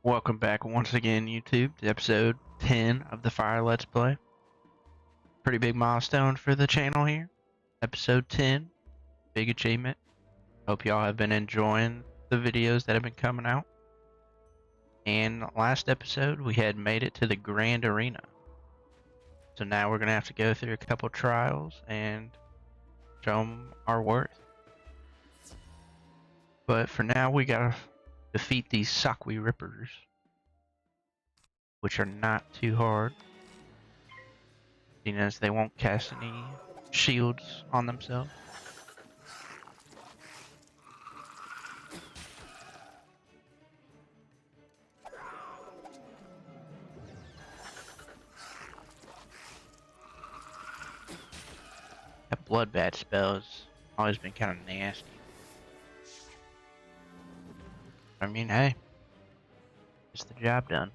Welcome back once again, YouTube, to episode 10 of the Fire Let's Play. Pretty big milestone for the channel here. Episode 10, big achievement. Hope y'all have been enjoying the videos that have been coming out. And last episode, we had made it to the Grand Arena. So now we're going to have to go through a couple trials and show them our worth. But for now, we got to defeat these Sakwi Rippers, which are not too hard, seeing as they won't cast any shields on themselves. That bloodbath spell has always been kind of nasty. I mean, hey, it's the job done.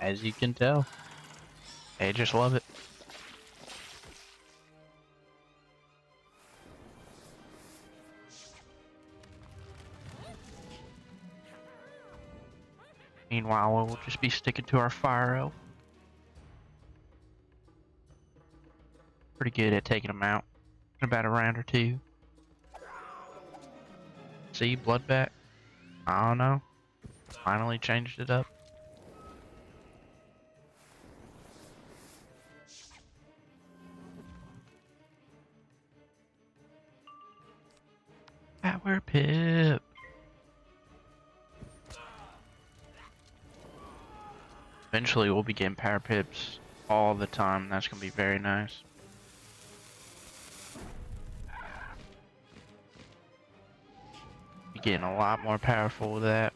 As you can tell, they just love it. Meanwhile, we'll just be sticking to our fire elf. Pretty good at taking them out in about a round or two. See, bloodbath? I don't know. Finally changed it up. Power Pip. Eventually we'll be getting Power Pips all the time. That's going to be very nice. Be getting a lot more powerful with that.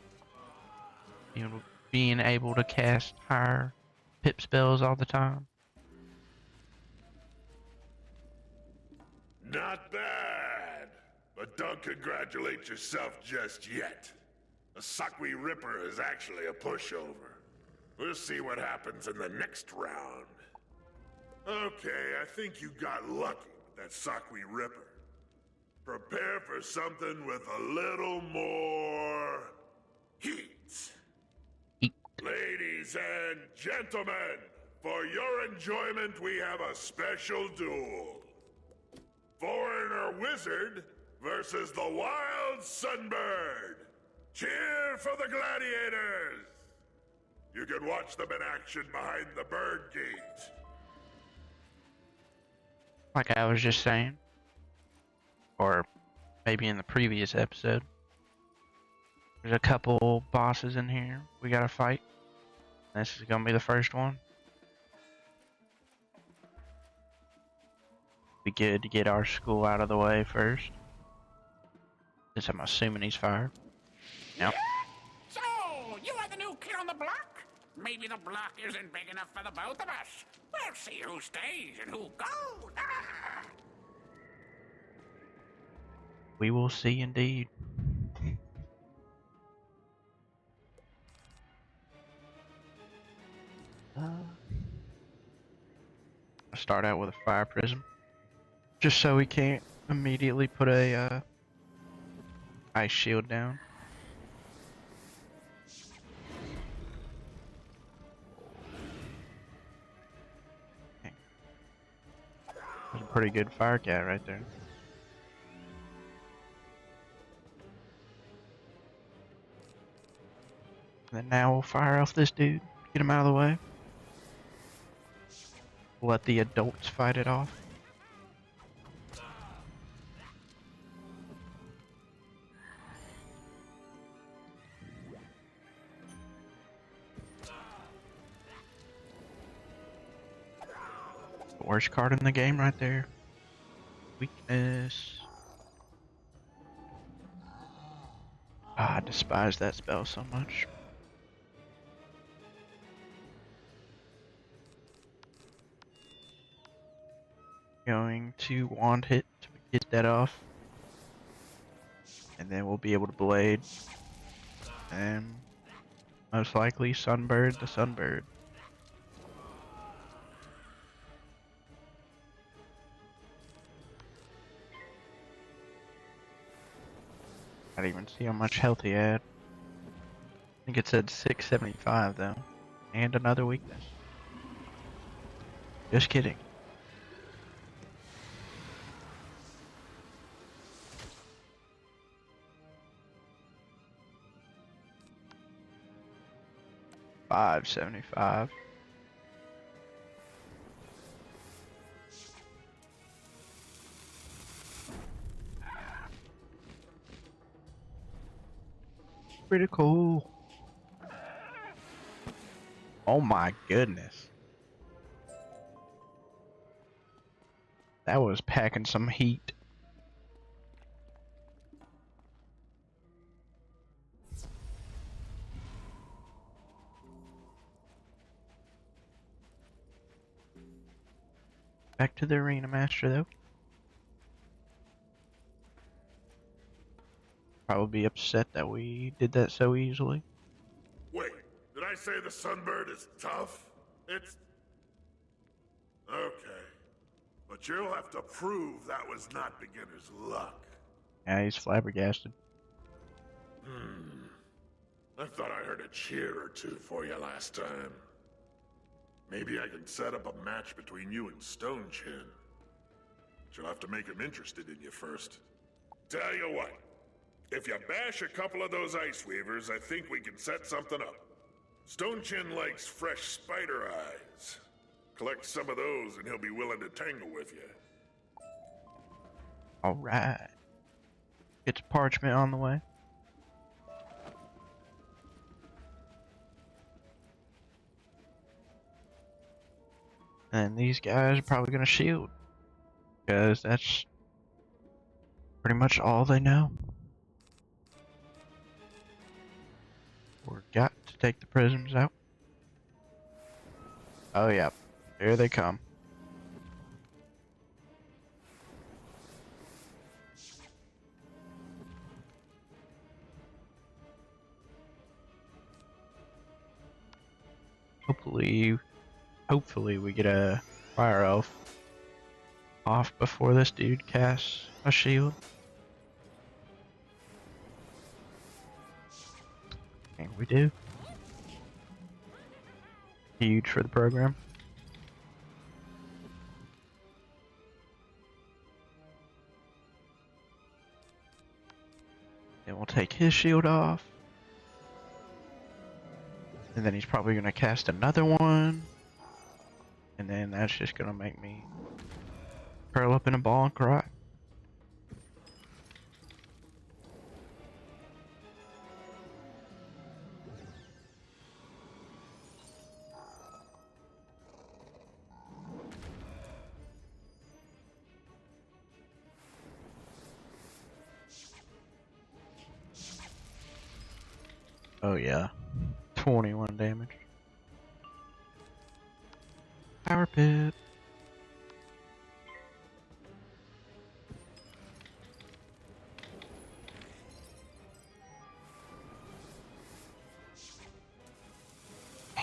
Being able to cast higher Pip spells all the time. Not bad, but don't congratulate yourself just yet. The Sakwi Ripper is actually a pushover. We'll see what happens in the next round. Okay, I think you got lucky with that Sakwi Ripper. Prepare for something with a little more heat. Ladies and gentlemen, for your enjoyment, we have a special duel. Foreigner Wizard versus the Wild Sunbird. Cheer for the gladiators! You can watch them in action behind the bird gate. Like I was just saying. Or maybe in the previous episode. There's a couple bosses in here we gotta fight. This is gonna be the first one. Be good to get our school out of the way first. Since I'm assuming he's fired. Yep. So, you are the new kid on the block? Maybe the block isn't big enough for the both of us. We'll see who stays and who goes. Ah! We will see indeed. I'll start out with a fire prism. Just so we can't immediately put a ice shield down. Okay. That's a pretty good fire cat right there. And then now we'll fire off this dude. Get him out of the way. Let the adults fight it off. Worst card in the game right there. Weakness. I despise that spell so much. Going to wand hit to get that off. And then we'll be able to blade. And most likely Sunbird the Sunbird. I didn't even see how much health he had. I think it said 675 though. And another weakness. Just kidding. $575. Critical. Oh my goodness. That was packing some heat. Back to the arena master though. Probably upset that we did that so easily. Wait, did I say the Sunbird is tough? It's... Okay. But you'll have to prove that was not beginner's luck. Yeah, he's flabbergasted. I thought I heard a cheer or two for you last time. Maybe I can set up a match between you and Stone Chin. But you'll have to make him interested in you first. Tell you what, if you bash a couple of those Ice Weavers, I think we can set something up. Stone Chin likes fresh spider eyes. Collect some of those and he'll be willing to tangle with you. Alright. Get parchment on the way. And these guys are probably gonna shield. Because that's pretty much all they know. We're got to take the prisms out. Oh yeah, here they come. Hopefully we get a fire elf off before this dude casts a shield. And we do. Huge for the program. Then we'll take his shield off. And then he's probably going to cast another one. And then that's just going to make me curl up in a ball and cry. Oh yeah, 21 damage. Power pit.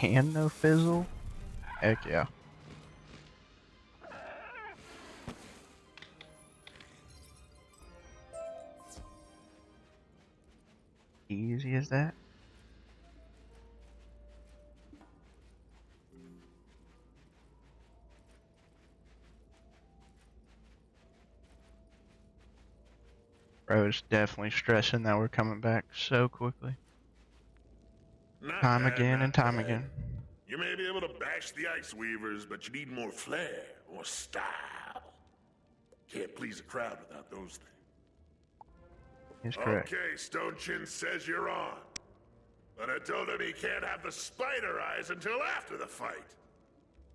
And no fizzle? Heck yeah. Easy as that. Bro's definitely stressing that we're coming back so quickly. Not Time bad, again and not time bad. again. You may be able to bash the Ice Weavers, but you need more flair, more style. Can't please a crowd without those things. He's correct. Okay, Stone Chin says you're on. But I told him he can't have the spider eyes until after the fight.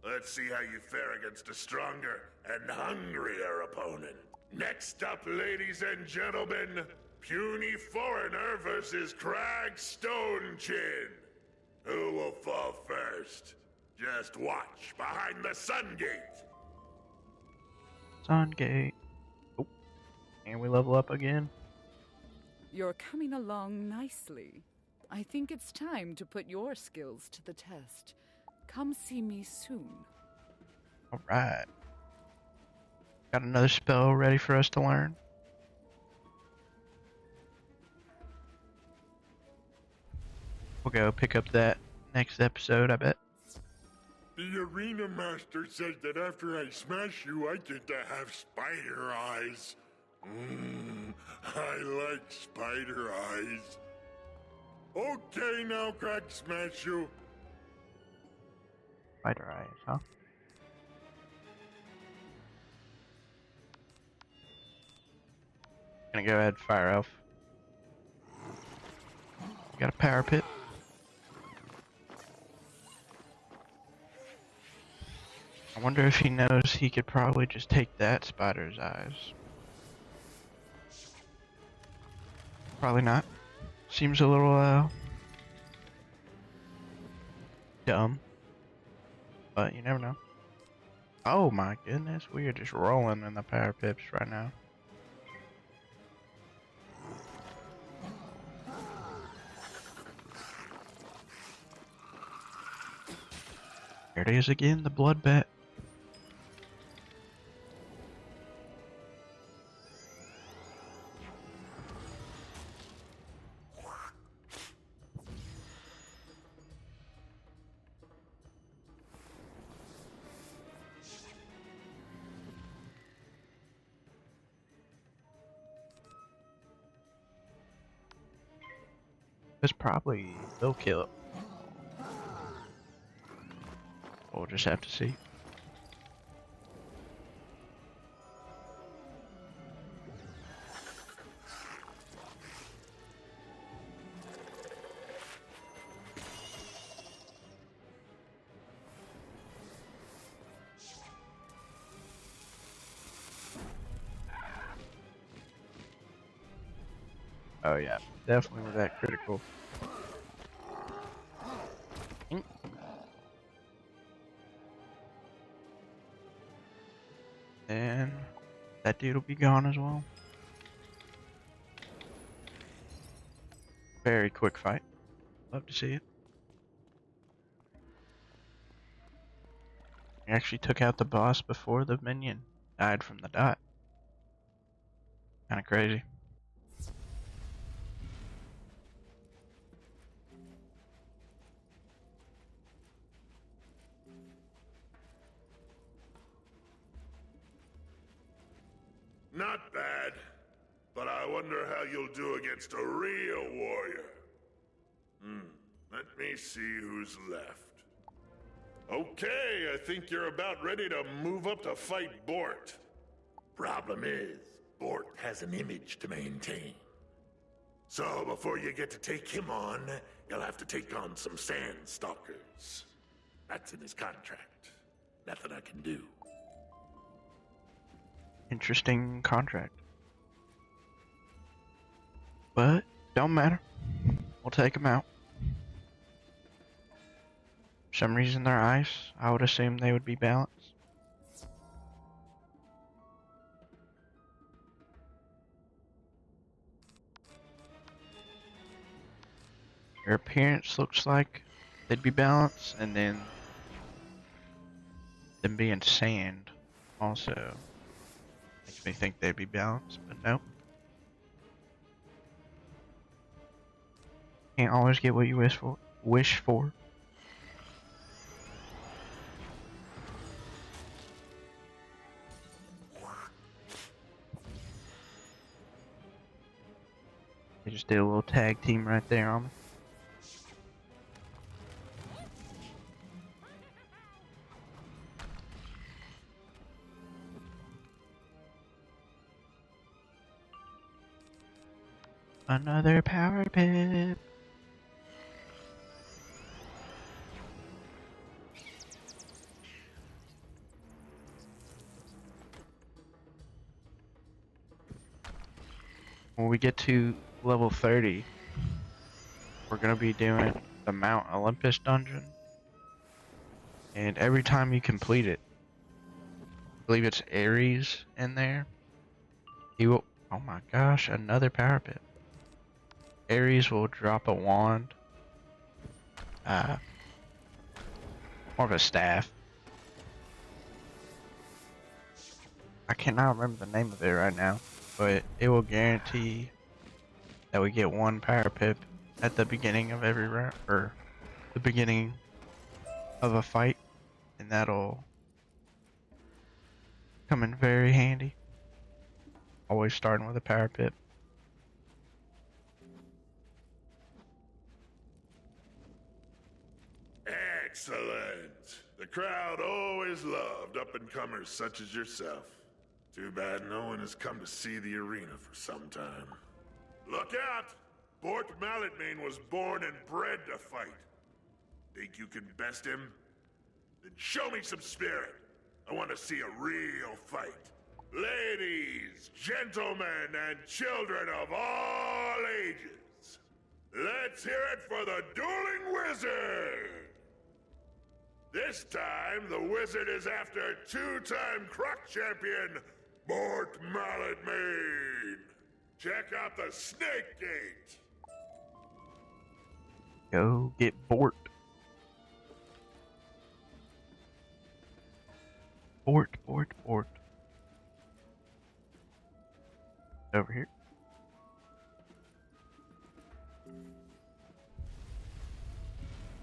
Let's see how you fare against a stronger and hungrier opponent. Next up, ladies and gentlemen, Puny Foreigner versus Crag Stone Chin. Who will fall first? Just watch behind the Sun Gate. Sun Gate. Oh. And we level up again. You're coming along nicely. I think it's time to put your skills to the test. Come see me soon. Alright. Got another spell ready for us to learn. We'll go pick up that next episode, I bet. The arena master says that after I smash you, I get to have spider eyes. I like spider eyes. Okay, now crack smash you. Spider eyes, huh? Gonna go ahead fire elf. Got a power pit. I wonder if he knows he could probably just take that spider's eyes. Probably not. Seems a little dumb. But you never know. Oh my goodness, we are just rolling in the power pips right now. There it is again, the blood bet. This probably will kill it. We'll just have to see. Oh yeah, definitely with that critical. And that dude will be gone as well. Very quick fight. Love to see it. He actually took out the boss before the minion died from the dot. Kinda crazy. Not bad. But I wonder how you'll do against a real warrior. Let me see who's left. Okay, I think you're about ready to move up to fight Bort. Problem is, Bort has an image to maintain. So before you get to take him on, you'll have to take on some sand stalkers. That's in his contract. Nothing I can do. Interesting contract. But, don't matter. We'll take them out. For some reason they're ice. I would assume they would be balanced. Their appearance looks like they'd be balanced, and then them being sand also makes me think they'd be balanced, but nope. Can't always get what you wish for. They just did a little tag team right there on me. Another power pip. When we get to level 30, we're gonna be doing the Mount Olympus dungeon. And every time you complete it, I believe it's Ares in there, he will, oh my gosh, another power pip. Ares will drop a wand, more of a staff. I cannot remember the name of it right now, but it will guarantee that we get one power pip at the beginning of every round, or the beginning of a fight, and that'll come in very handy. Always starting with a power pip. Excellent. The crowd always loved up-and-comers such as yourself. Too bad no one has come to see the arena for some time. Look out! Bort Malletmane was born and bred to fight. Think you can best him? Then show me some spirit. I want to see a real fight. Ladies, gentlemen, and children of all ages, let's hear it for the Dueling Wizard! This time, the wizard is after two-time Croc champion, Bort Malletmane. Check out the Snake Gate. Go get Bort. Bort. Over here.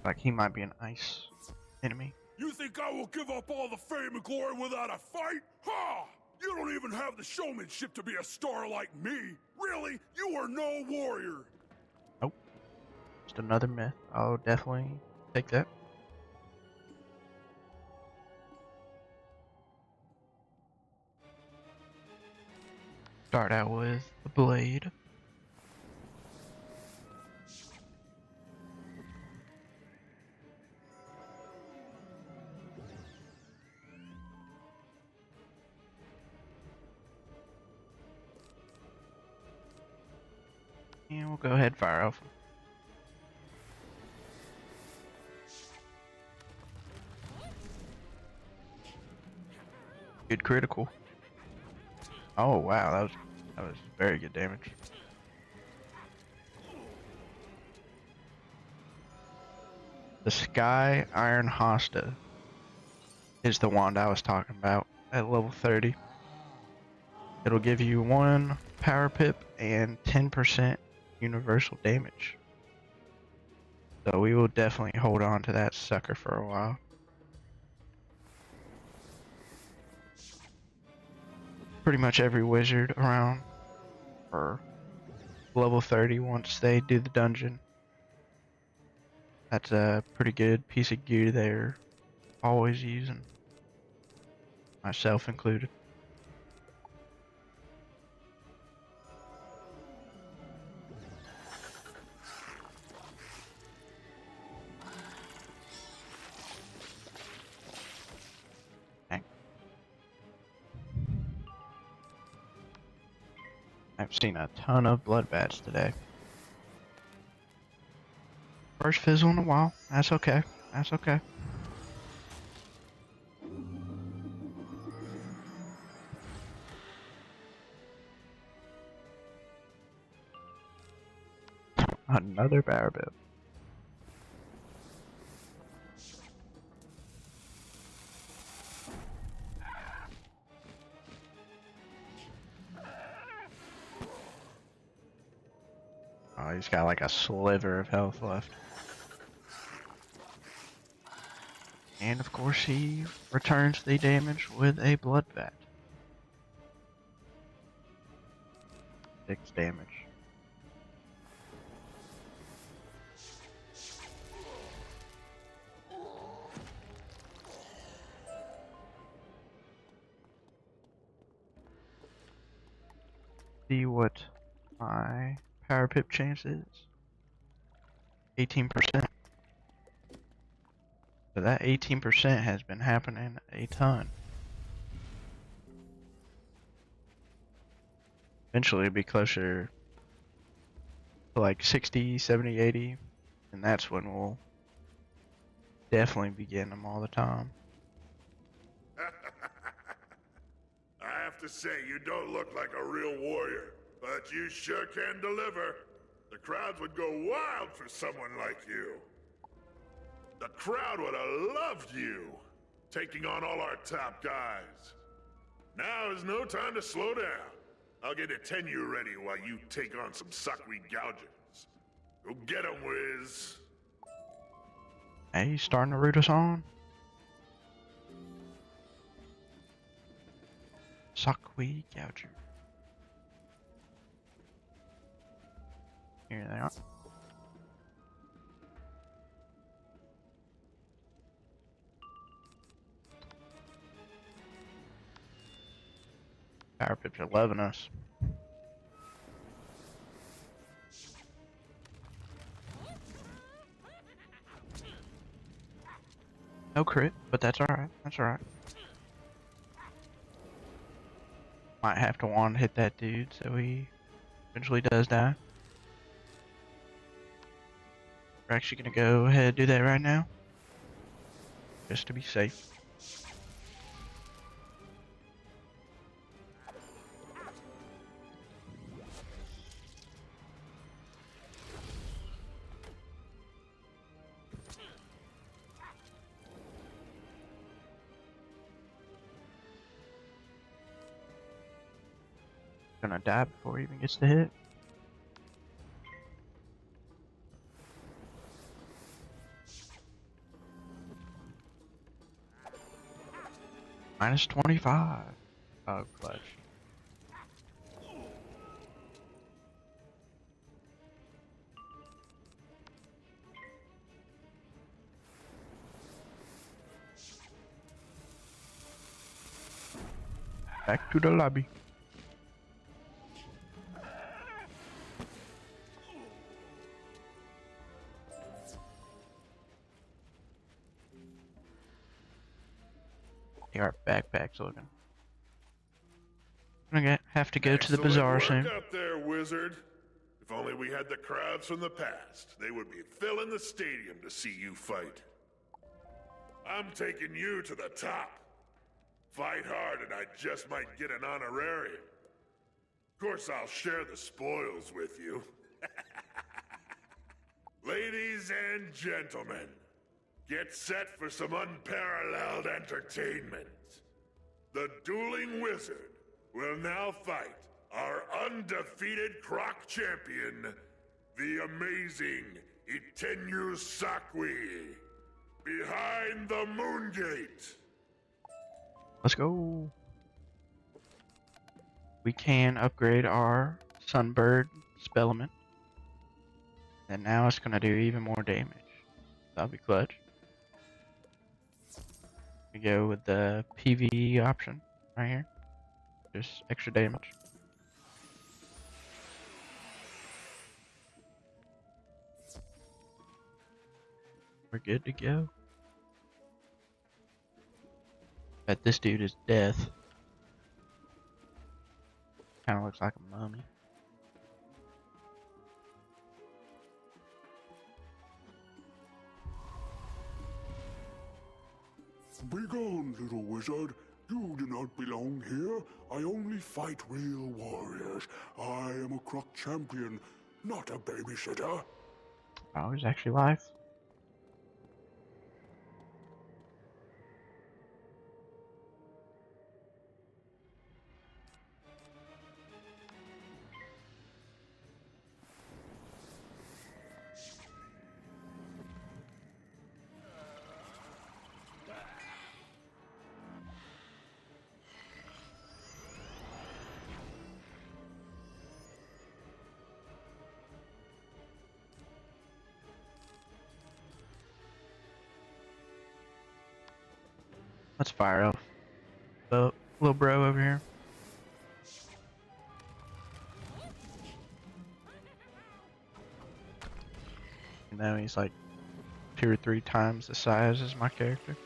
Like he might be an ice enemy. You think I will give up all the fame and glory without a fight? Ha! You don't even have the showmanship to be a star like me. Really? You are no warrior. Nope. Just another myth. I'll definitely take that. Start out with the blade. And we'll go ahead and fire off. Good critical. Oh wow, that was very good damage. The Sky Iron Hosta is the wand I was talking about at level 30. It'll give you 1 power pip and 10% universal damage. So we will definitely hold on to that sucker for a while. Pretty much every wizard around or level 30 once they do the dungeon. That's a pretty good piece of gear they're always using, myself included. I've seen a ton of bloodbaths today. First fizzle in a while. That's okay. That's okay. Another power bit. Oh, he's got like a sliver of health left. And of course he returns the damage with a bloodbath. 6 damage. See what my power pip chance is. 18%. So that 18% has been happening a ton. Eventually it'll be closer to like 60, 70, 80, and that's when we'll definitely be getting them all the time. I have to say, you don't look like a real warrior, but you sure can deliver. The crowds would go wild for someone like you. The crowd would have loved you, taking on all our top guys. Now is no time to slow down. I'll get a tenure ready while you take on some Sakwi gougings. Go get him, Wiz. Hey, he's starting to root us on. Sockweed Gouger. Here they are. Power Pips are loving us. No crit, but that's alright. That's alright. Might have to wand hit that dude so he eventually does die. We're actually gonna go ahead and do that right now. Just to be safe. Gonna die before he even gets to hit. Minus 25. Oh, clutch. Back to the lobby. Here our backpack's looking. I'm gonna have to go to the Excellent bazaar work soon. up there, Wizard. If only we had the crowds from the past, they would be filling the stadium to see you fight. I'm taking you to the top. Fight hard and I just might get an honorarium. Of course, I'll share the spoils with you. Ladies and gentlemen, get set for some unparalleled entertainment. The Dueling Wizard will now fight our undefeated Croc champion, the amazing Itenyu Sakui, behind the Moon Gate. Let's go. We can upgrade our Sunbird Spellament. And now it's gonna do even more damage. That'll be clutch. We go with the PvE option right here. Just extra damage. We're good to go. Bet this dude is death. Kinda looks like a mummy. Begone, little wizard. You do not belong here. I only fight real warriors. I am a Croc champion, not a babysitter. Oh, he's actually live. Let's fire up. Little bro over here. You know, he's like 2 or 3 times the size as my character.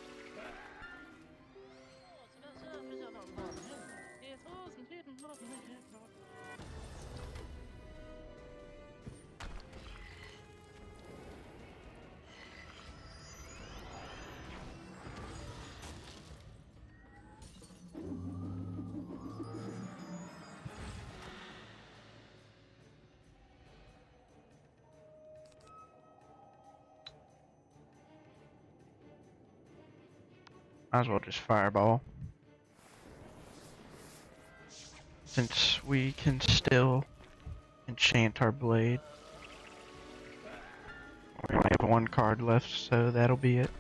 Might as well just fireball. Since we can still enchant our blade. one card left, so that'll be it.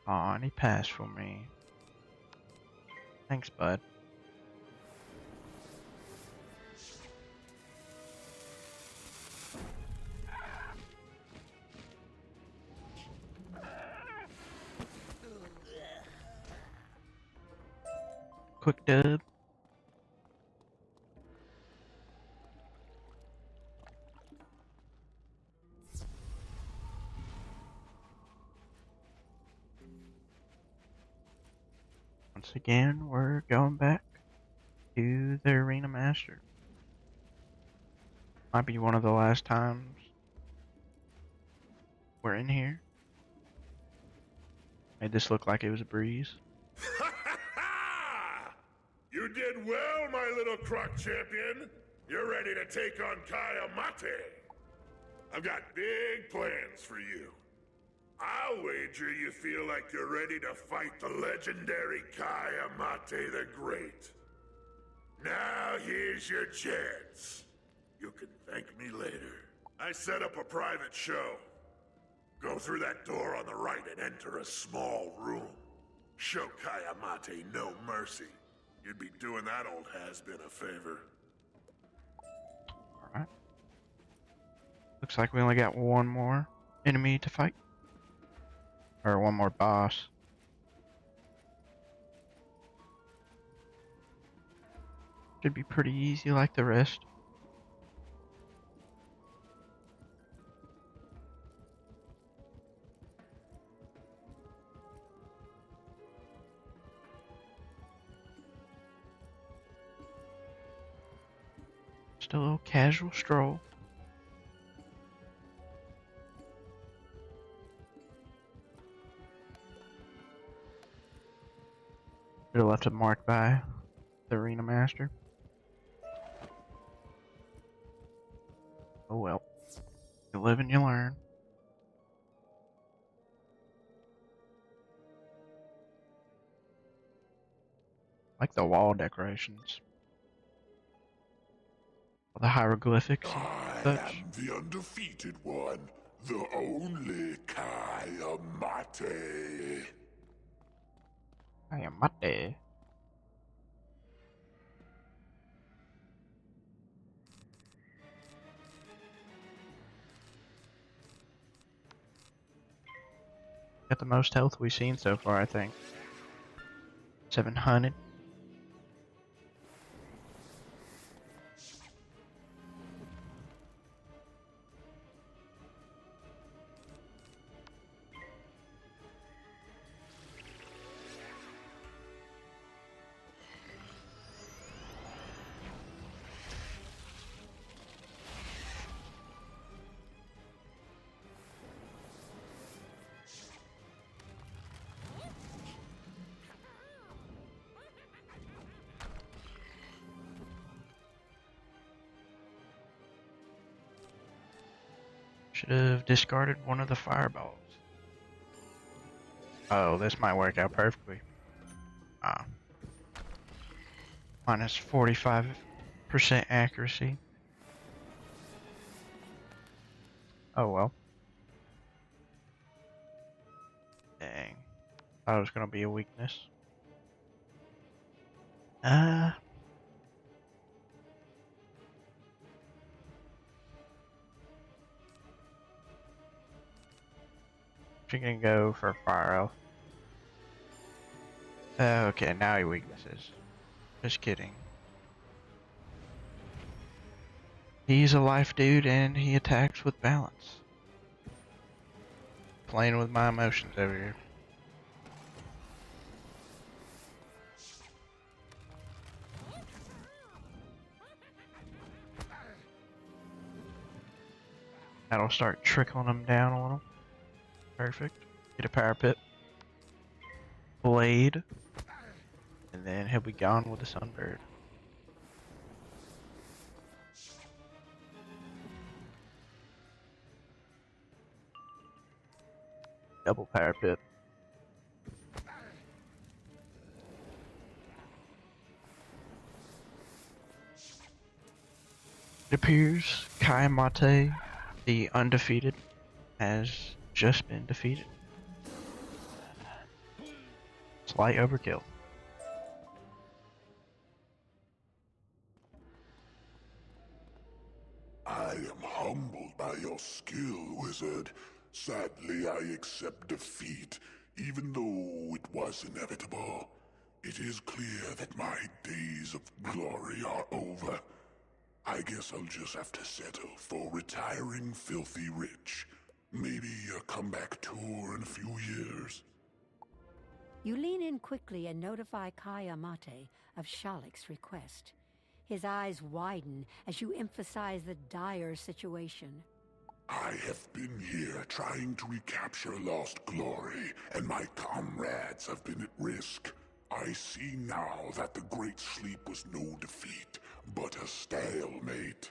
Aw, and he passed for me. Thanks, bud. Quick dub. Once again, we're going back to the Arena Master. Might be one of the last times we're in here. Made this look like it was a breeze. You did well, my little croc champion. You're ready to take on Kayamate. I've got big plans for you. I'll wager you feel like you're ready to fight the legendary Kayamate the Great. Now here's your chance. You can thank me later. I set up a private show. Go through that door on the right and enter a small room. Show Kayamate no mercy. You'd be doing that old has-been a favor. Alright. Looks like we only got one more enemy to fight. Or one more boss. Should be pretty easy like the rest. Just a little casual stroll. Should have left it marked by the Arena Master. Oh well. You live and you learn. Like the wall decorations. The hieroglyphics I and such. am the undefeated one, the only Kayamate. I am Mate. Got the most health we've seen so far, I think. 700. Should have discarded one of the fireballs. Oh, this might work out perfectly. Ah. Minus 45% accuracy. Oh well. Dang. Thought it was gonna be a weakness. She can go for fire elf. Okay, now he weaknesses. Just kidding. He's a life dude and he attacks with balance. Playing with my emotions over here. That'll start trickling them down on him. Perfect. Get a power pit. Blade. And then he'll be gone with the sunbird. Double power pip. It appears Kayamate, the undefeated, has just been defeated. Slight overkill. I am humbled by your skill, wizard. Sadly, I accept defeat, even though it was inevitable. It is clear that my days of glory are over. I guess I'll just have to settle for retiring filthy rich. Maybe a comeback tour in a few years. You lean in quickly and notify Kayamate of Shalik's request. His eyes widen as you emphasize the dire situation. I have been here trying to recapture lost glory, and my comrades have been at risk. I see now that the Great Sleep was no defeat, but a stalemate.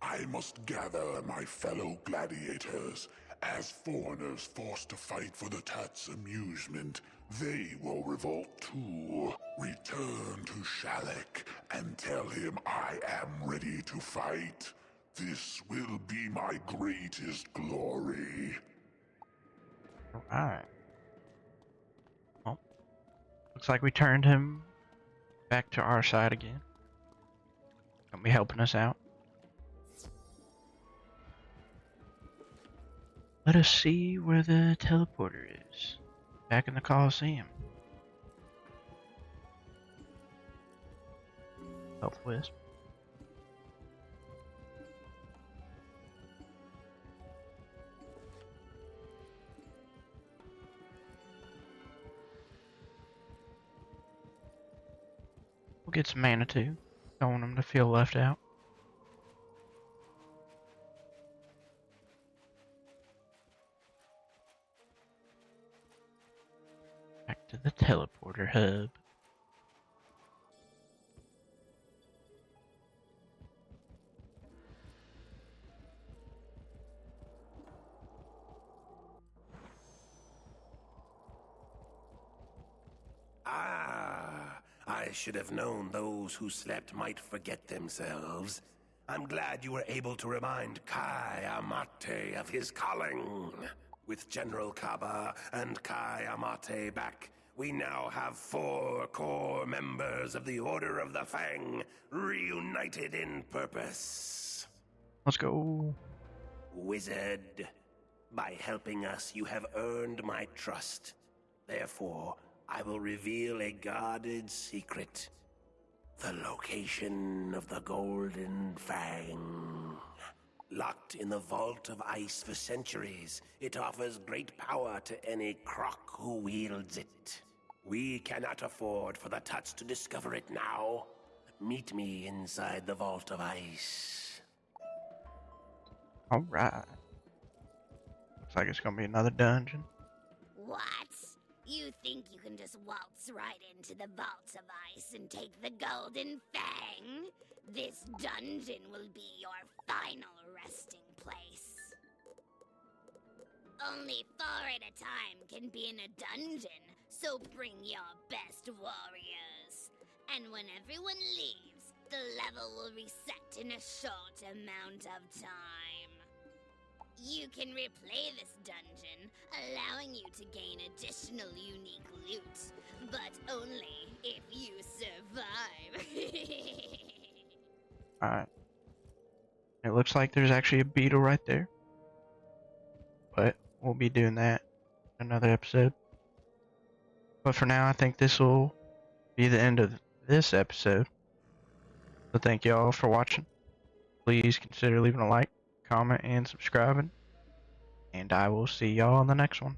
I must gather my fellow gladiators. As foreigners forced to fight for the Tut's amusement, they will revolt too. Return to Shalik and tell him I am ready to fight. This will be my greatest glory. Alright. Well, looks like we turned him back to our side again. Gonna be helping us out. Let us see where the teleporter is. Back in the Colosseum. Health Wisp. We'll get some mana too. Don't want him to feel left out. Back to the teleporter hub. I should have known those who slept might forget themselves. I'm glad you were able to remind Kayamate of his calling. With General Kaba and Kayamate back, we now have 4 core members of the Order of the Fang, reunited in purpose. Let's go. Wizard, by helping us, you have earned my trust. Therefore, I will reveal a guarded secret. The location of the Golden Fang. Locked in the vault of ice for centuries, it offers great power to any croc who wields it. We cannot afford for the Tuts to discover it now. Meet me inside the vault of ice. Alright. Looks like it's gonna be another dungeon. What? You think you can just waltz right into the vaults of ice and take the Golden Fang? This dungeon will be your final resting place. Only 4 at a time can be in a dungeon, so bring your best warriors. And when everyone leaves, the level will reset in a short amount of time. You can replay this dungeon, allowing you to gain additional unique loot, but only if you survive. Alright. It looks like there's actually a beetle right there. But we'll be doing that in another episode. But for now, I think this will be the end of this episode. So thank you all for watching. Please consider leaving a like, comment, and subscribing. And I will see y'all in the next one.